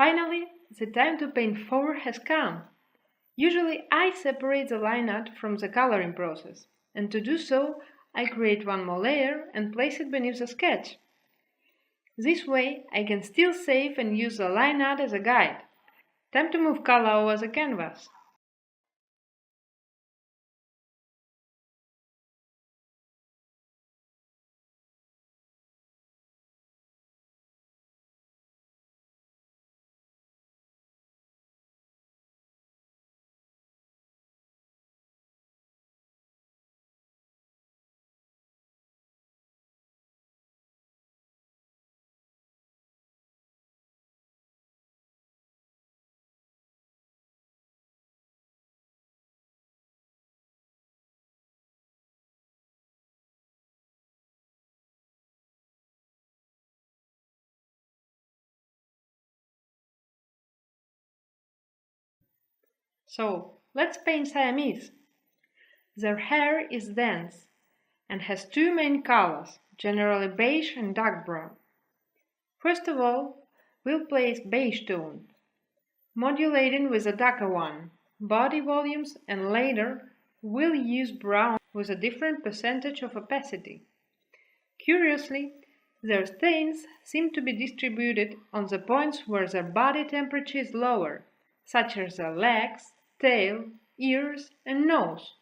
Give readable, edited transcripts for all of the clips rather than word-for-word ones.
Finally, the time to paint 4 has come. Usually I separate the line art from the coloring process, and to do so I create one more layer and place it beneath the sketch. This way I can still save and use the line art as a guide. Time to move color over the canvas. So, let's paint Siamese. Their hair is dense and has 2 main colors, generally beige and dark brown. First of all, we'll place beige tone, modulating with a darker one, body volumes, and later we'll use brown with a different percentage of opacity. Curiously, their stains seem to be distributed on the points where their body temperature is lower, such as their legs, tail, ears, and nose.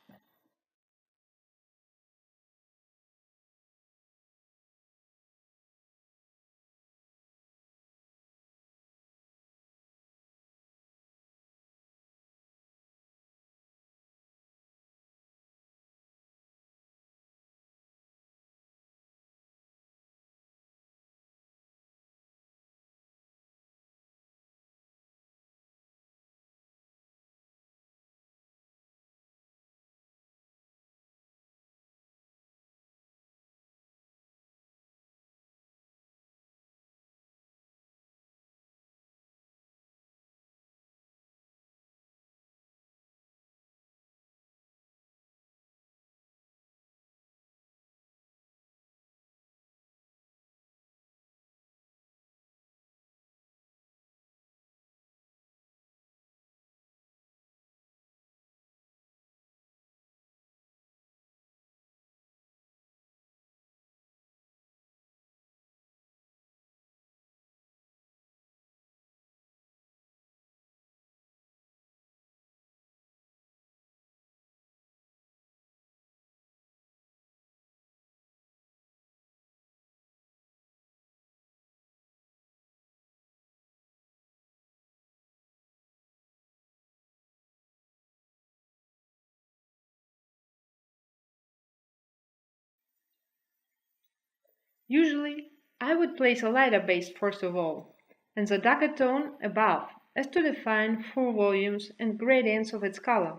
Usually, I would place a lighter base first of all, and the darker tone above, as to define full volumes and gradients of its color.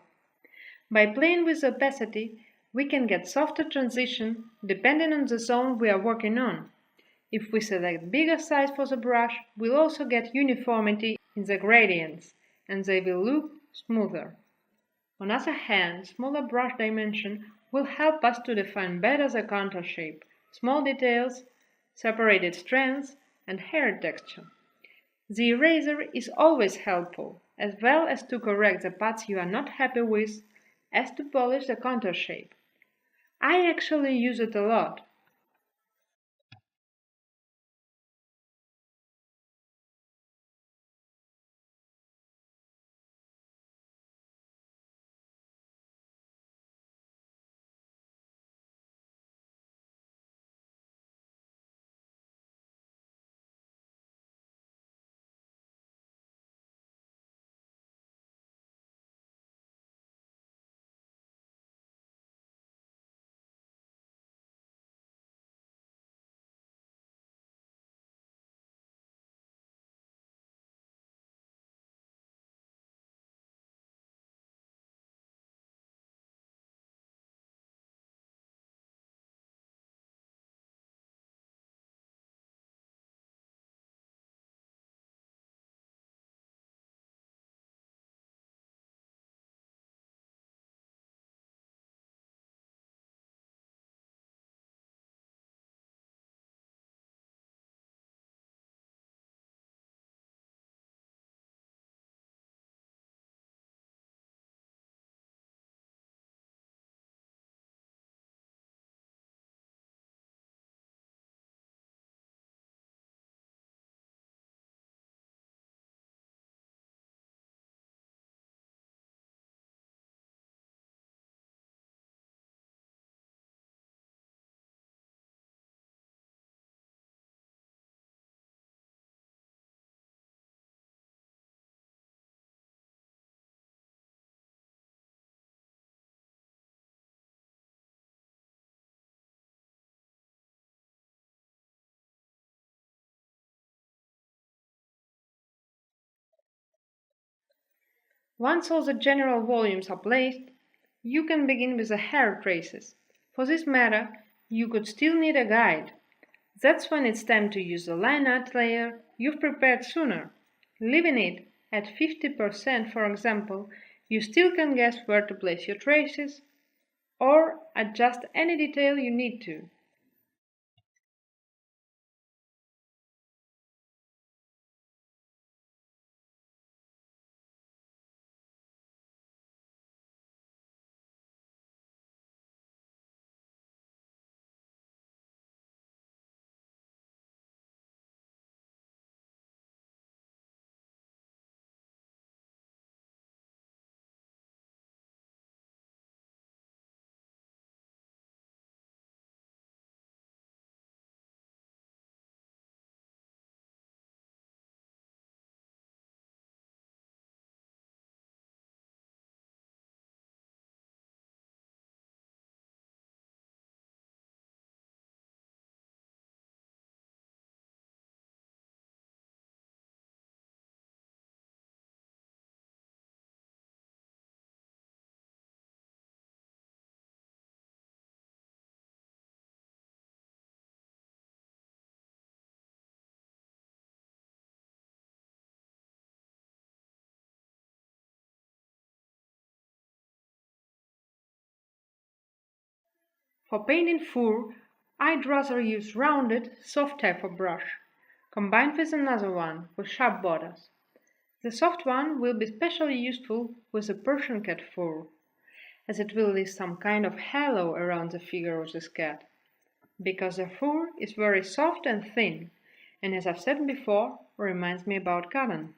By playing with the opacity, we can get softer transition depending on the zone we are working on. If we select bigger size for the brush, we'll also get uniformity in the gradients, and they will look smoother. On the other hand, smaller brush dimension will help us to define better the contour shape, small details, separated strands, and hair texture. The eraser is always helpful, as well as to correct the parts you are not happy with, as to polish the contour shape. I actually use it a lot. Once all the general volumes are placed, you can begin with the hair traces. For this matter, you could still need a guide. That's when it's time to use the line art layer you've prepared sooner. Leaving it at 50%, for example, you still can guess where to place your traces or adjust any detail you need to. For painting fur, I'd rather use rounded, soft type of brush, combined with another one with sharp borders. The soft one will be especially useful with the Persian cat fur, as it will leave some kind of halo around the figure of this cat, because the fur is very soft and thin, and as I've said before, reminds me about cotton.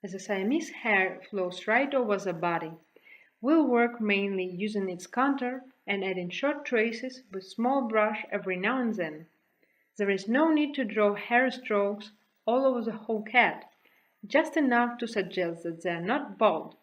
as the Siamese hair flows right over the body. We'll work mainly using its contour and adding short traces with small brush every now and then. There is no need to draw hair strokes all over the whole cat, just enough to suggest that they are not bald,